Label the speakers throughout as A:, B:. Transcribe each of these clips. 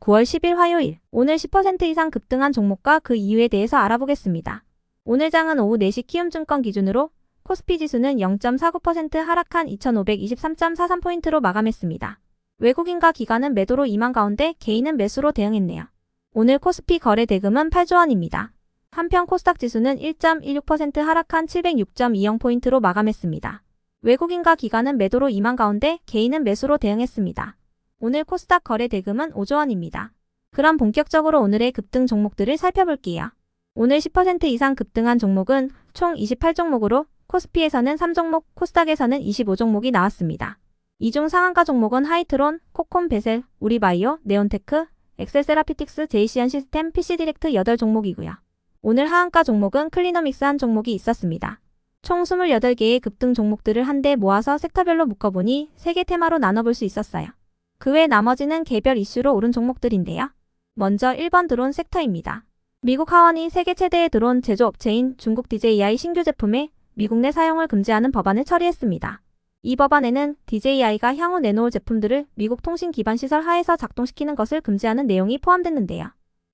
A: 9월 10일 화요일, 오늘 10% 이상 급등한 종목과 그 이유에 대해서 알아보겠습니다. 오늘 장은 오후 4시 키움증권 기준으로 코스피 지수는 0.49% 하락한 2523.43포인트로 마감했습니다. 외국인과 기관은 매도로 임한 가운데 개인은 매수로 대응했네요. 오늘 코스피 거래 대금은 8조 원입니다. 한편 코스닥 지수는 1.16% 하락한 706.20포인트로 마감했습니다. 외국인과 기관은 매도로 임한 가운데 개인은 매수로 대응했습니다. 오늘 코스닥 거래 대금은 5조 원입니다. 그럼 본격적으로 오늘의 급등 종목들을 살펴볼게요. 오늘 10% 이상 급등한 종목은 총 28종목으로 코스피에서는 3종목, 코스닥에서는 25종목이 나왔습니다. 이 중 상한가 종목은 하이트론, 코콤 베셀, 우리바이오, 네온테크, 엑셀세라피틱스, 제이시언 시스템, PC디렉트 8종목이고요. 오늘 하한가 종목은 클리너믹스 한 종목이 있었습니다. 총 28개의 급등 종목들을 한데 모아서 섹터별로 묶어보니 3개 테마로 나눠볼 수 있었어요. 그 외 나머지는 개별 이슈로 오른 종목들인데요. 먼저 1번 드론 섹터입니다. 미국 하원이 세계 최대의 드론 제조업체인 중국 DJI 신규 제품의 미국 내 사용을 금지하는 법안을 처리했습니다. 이 법안에는 DJI가 향후 내놓을 제품들을 미국 통신 기반 시설 하에서 작동시키는 것을 금지하는 내용이 포함됐는데요.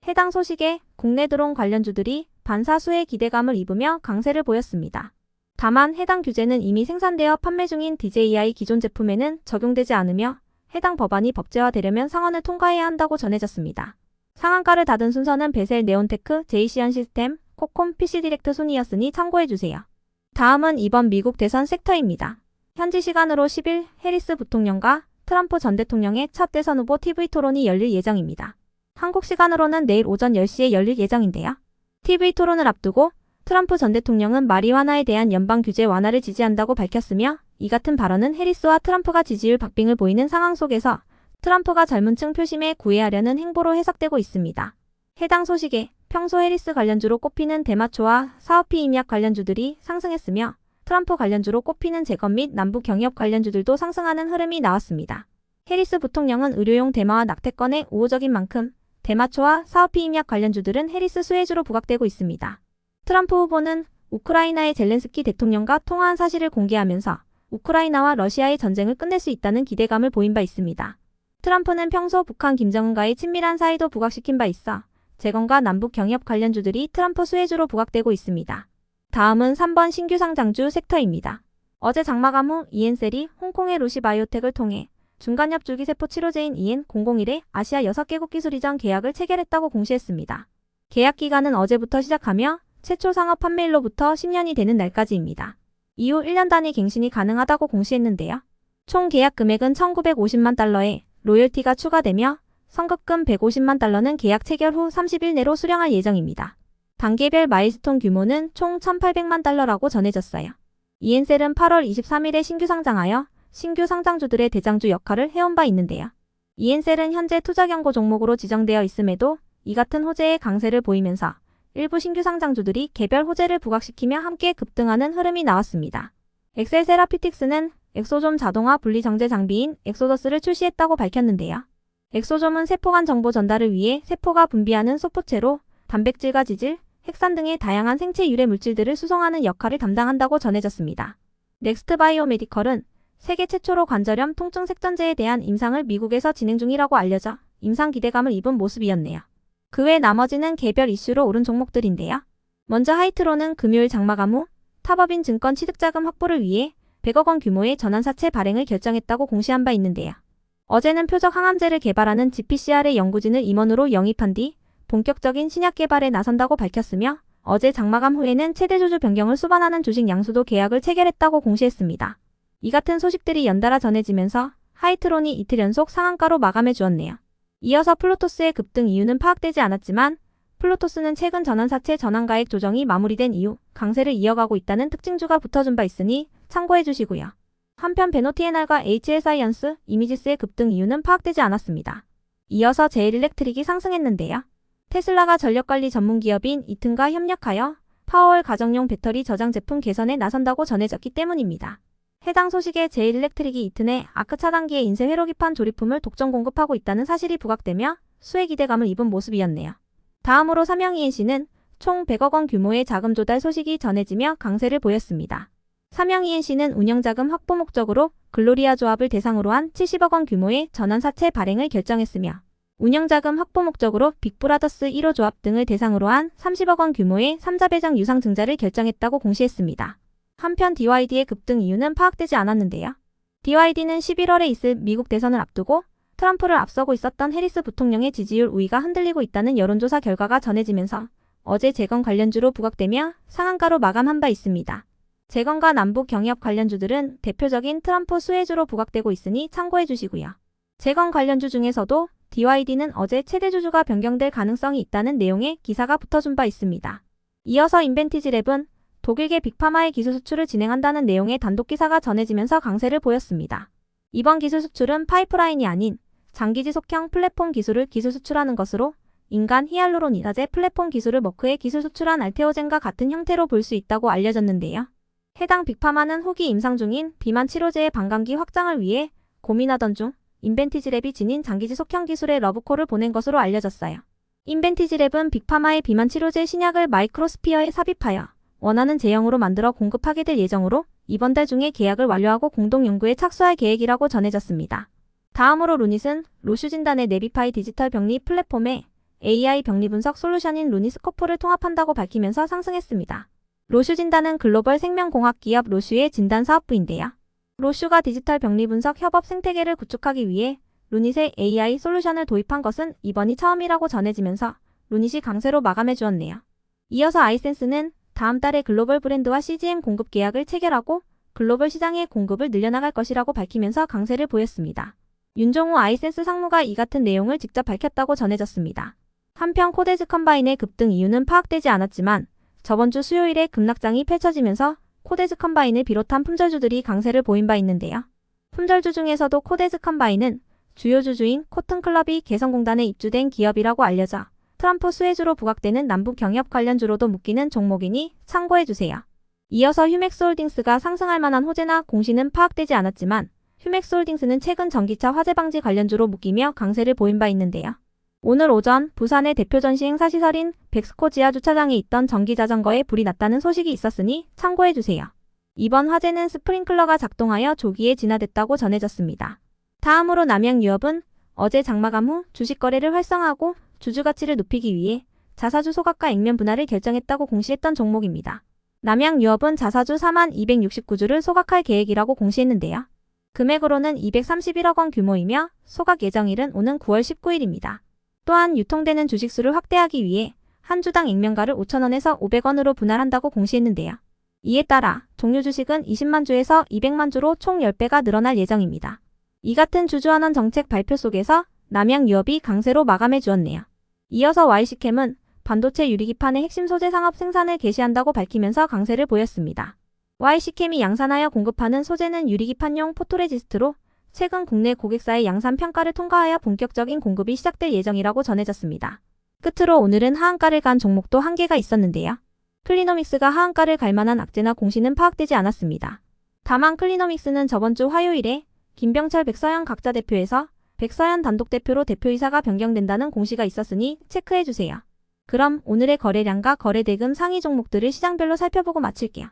A: 해당 소식에 국내 드론 관련주들이 반사수의 기대감을 입으며 강세를 보였습니다. 다만 해당 규제는 이미 생산되어 판매 중인 DJI 기존 제품에는 적용되지 않으며 해당 법안이 법제화되려면 상원을 통과해야 한다고 전해졌습니다. 상한가를 닫은 순서는 베셀, 네온테크, 제이시언 시스템, 코콤, PC디렉트 순이었으니 참고해주세요. 다음은 이번 미국 대선 섹터입니다. 현지 시간으로 10일 해리스 부통령과 트럼프 전 대통령의 첫 대선 후보 TV 토론이 열릴 예정입니다. 한국 시간으로는 내일 오전 10시에 열릴 예정인데요. TV 토론을 앞두고 트럼프 전 대통령은 마리화나에 대한 연방 규제 완화를 지지한다고 밝혔으며 이 같은 발언은 해리스와 트럼프가 지지율 박빙을 보이는 상황 속에서 트럼프가 젊은 층 표심에 구애하려는 행보로 해석되고 있습니다. 해당 소식에 평소 해리스 관련주로 꼽히는 대마초와 사업피 임약 관련주들이 상승했으며 트럼프 관련주로 꼽히는 재건 및 남북 경협 관련주들도 상승하는 흐름이 나왔습니다. 해리스 부통령은 의료용 대마와 낙태권에 우호적인 만큼 대마초와 사업피 임약 관련주들은 해리스 수혜주로 부각되고 있습니다. 트럼프 후보는 우크라이나의 젤렌스키 대통령과 통화한 사실을 공개하면서 우크라이나와 러시아의 전쟁을 끝낼 수 있다는 기대감을 보인 바 있습니다. 트럼프는 평소 북한 김정은과의 친밀한 사이도 부각시킨 바 있어 재건과 남북 경협 관련주들이 트럼프 수혜주로 부각되고 있습니다. 다음은 3번 신규 상장주 섹터입니다. 어제 장마감 후 이엔셀이 홍콩의 루시바이오텍을 통해 중간엽 줄기세포 치료제인 EN001의 아시아 6개국 기술 이전 계약을 체결했다고 공시했습니다. 계약 기간은 어제부터 시작하며 최초 상업 판매일로부터 10년이 되는 날까지입니다. 이후 1년 단위 갱신이 가능하다고 공시했는데요. 총 계약 금액은 1,950만 달러에 로열티가 추가되며 선급금 150만 달러는 계약 체결 후 30일 내로 수령할 예정입니다. 단계별 마일스톤 규모는 총 1,800만 달러라고 전해졌어요. 이엔셀은 8월 23일에 신규 상장하여 신규 상장주들의 대장주 역할을 해온 바 있는데요. 이엔셀은 현재 투자 경고 종목으로 지정되어 있음에도 이 같은 호재의 강세를 보이면서 일부 신규 상장주들이 개별 호재를 부각시키며 함께 급등하는 흐름이 나왔습니다. 엑셀세라피틱스는 엑소좀 자동화 분리 정제 장비인 엑소더스를 출시했다고 밝혔는데요. 엑소좀은 세포 간 정보 전달을 위해 세포가 분비하는 소포체로 단백질과 지질, 핵산 등의 다양한 생체 유래 물질들을 수송하는 역할을 담당한다고 전해졌습니다. 넥스트 바이오메디컬은 세계 최초로 관절염 통증 색전제에 대한 임상을 미국에서 진행 중이라고 알려져 임상 기대감을 입은 모습이었네요. 그 외 나머지는 개별 이슈로 오른 종목들인데요. 먼저 하이트론은 금요일 장마감 후 타법인 증권 취득자금 확보를 위해 100억 원 규모의 전환사채 발행을 결정했다고 공시한 바 있는데요. 어제는 표적 항암제를 개발하는 GPCR의 연구진을 임원으로 영입한 뒤 본격적인 신약 개발에 나선다고 밝혔으며 어제 장마감 후에는 최대 주주 변경을 수반하는 주식 양수도 계약을 체결했다고 공시했습니다. 이 같은 소식들이 연달아 전해지면서 하이트론이 이틀 연속 상한가로 마감해 주었네요. 이어서 플루토스의 급등 이유는 파악되지 않았지만 플루토스는 최근 전환사채 전환가액 조정이 마무리된 이후 강세를 이어가고 있다는 특징주가 붙어준 바 있으니 참고해 주시고요. 한편 베노티에날과 HL사이언스, 이미지스의 급등 이유는 파악되지 않았습니다. 이어서 제일일렉트릭이 상승했는데요. 테슬라가 전력관리 전문기업인 이튼과 협력하여 파워월 가정용 배터리 저장 제품 개선에 나선다고 전해졌기 때문입니다. 해당 소식에 제일일렉트릭이 이튼에 아크 차단기의 인쇄 회로기판 조립품을 독점 공급하고 있다는 사실이 부각되며 수혜 기대감을 입은 모습이었네요. 다음으로 삼영ENC는 총 100억 원 규모의 자금 조달 소식이 전해지며 강세를 보였습니다. 삼영ENC는 운영자금 확보 목적으로 글로리아 조합을 대상으로 한 70억 원 규모의 전환사채 발행을 결정했으며 운영자금 확보 목적으로 빅브라더스 1호 조합 등을 대상으로 한 30억 원 규모의 3자 배당 유상증자를 결정했다고 공시했습니다. 한편 DYD의 급등 이유는 파악되지 않았는데요. DYD는 11월에 있을 미국 대선을 앞두고 트럼프를 앞서고 있었던 해리스 부통령의 지지율 우위가 흔들리고 있다는 여론조사 결과가 전해지면서 어제 재건 관련주로 부각되며 상한가로 마감한 바 있습니다. 재건과 남북 경협 관련주들은 대표적인 트럼프 수혜주로 부각되고 있으니 참고해 주시고요. 재건 관련주 중에서도 DYD는 어제 최대 주주가 변경될 가능성이 있다는 내용의 기사가 붙어준 바 있습니다. 이어서 인벤티지랩은 독일계 빅파마의 기술 수출을 진행한다는 내용의 단독 기사가 전해지면서 강세를 보였습니다. 이번 기술 수출은 파이프라인이 아닌 장기지속형 플랫폼 기술을 기술 수출하는 것으로 인간 히알루론 이자재 플랫폼 기술을 머크에 기술 수출한 알테오젠과 같은 형태로 볼 수 있다고 알려졌는데요. 해당 빅파마는 후기 임상 중인 비만 치료제의 반감기 확장을 위해 고민하던 중 인벤티지랩이 지닌 장기지속형 기술의 러브콜을 보낸 것으로 알려졌어요. 인벤티지랩은 빅파마의 비만 치료제 신약을 마이크로스피어에 삽입하여 원하는 제형으로 만들어 공급하게 될 예정으로 이번 달 중에 계약을 완료하고 공동 연구에 착수할 계획이라고 전해졌습니다. 다음으로 루닛은 로슈 진단의 네비파이 디지털 병리 플랫폼에 AI 병리 분석 솔루션인 루닛스코프를 통합한다고 밝히면서 상승했습니다. 로슈 진단은 글로벌 생명공학 기업 로슈의 진단 사업부인데요. 로슈가 디지털 병리 분석 협업 생태계를 구축하기 위해 루닛의 AI 솔루션을 도입한 것은 이번이 처음이라고 전해지면서 루닛이 강세로 마감해 주었네요. 이어서 아이센스는 다음 달에 글로벌 브랜드와 CGM 공급 계약을 체결하고 글로벌 시장의 공급을 늘려나갈 것이라고 밝히면서 강세를 보였습니다. 윤종우 아이센스 상무가 이 같은 내용을 직접 밝혔다고 전해졌습니다. 한편 코데즈 컴바인의 급등 이유는 파악되지 않았지만 저번 주 수요일에 급락장이 펼쳐지면서 코데즈 컴바인을 비롯한 품절주들이 강세를 보인 바 있는데요. 품절주 중에서도 코데즈 컴바인은 주요 주주인 코튼클럽이 개성공단에 입주된 기업이라고 알려져 트럼프 수혜주로 부각되는 남북 경협 관련주로도 묶이는 종목이니 참고해주세요. 이어서 휴맥스홀딩스가 상승할 만한 호재나 공시는 파악되지 않았지만 휴맥스홀딩스는 최근 전기차 화재 방지 관련주로 묶이며 강세를 보인 바 있는데요. 오늘 오전 부산의 대표 전시 행사 시설인 백스코 지하 주차장에 있던 전기자전거에 불이 났다는 소식이 있었으니 참고해주세요. 이번 화재는 스프링클러가 작동하여 조기에 진화됐다고 전해졌습니다. 다음으로 남양유업은 어제 장마감 후 주식 거래를 활성화하고 주주 가치를 높이기 위해 자사주 소각과 액면 분할을 결정했다고 공시했던 종목입니다. 남양유업은 자사주 4269주를 소각할 계획이라고 공시했는데요. 금액으로는 231억 원 규모이며 소각 예정일은 오는 9월 19일입니다. 또한 유통되는 주식수를 확대하기 위해 한 주당 액면가를 5,000원에서 500원으로 분할한다고 공시했는데요. 이에 따라 종류 주식은 20만 주에서 200만 주로 총 10배가 늘어날 예정입니다. 이 같은 주주환원 정책 발표 속에서 남양유업이 강세로 마감해 주었네요. 이어서 YC캠은 반도체 유리기판의 핵심 소재 상업 생산을 개시한다고 밝히면서 강세를 보였습니다. YC캠이 양산하여 공급하는 소재는 유리기판용 포토레지스트로 최근 국내 고객사의 양산 평가를 통과하여 본격적인 공급이 시작될 예정이라고 전해졌습니다. 끝으로 오늘은 하한가를 간 종목도 한 개가 있었는데요. 클리노믹스가 하한가를 갈 만한 악재나 공시는 파악되지 않았습니다. 다만 클리노믹스는 저번 주 화요일에 김병철 백서현 각자 대표에서 백서현 단독 대표로 대표이사가 변경된다는 공시가 있었으니 체크해주세요. 그럼 오늘의 거래량과 거래대금 상위 종목들을 시장별로 살펴보고 마칠게요.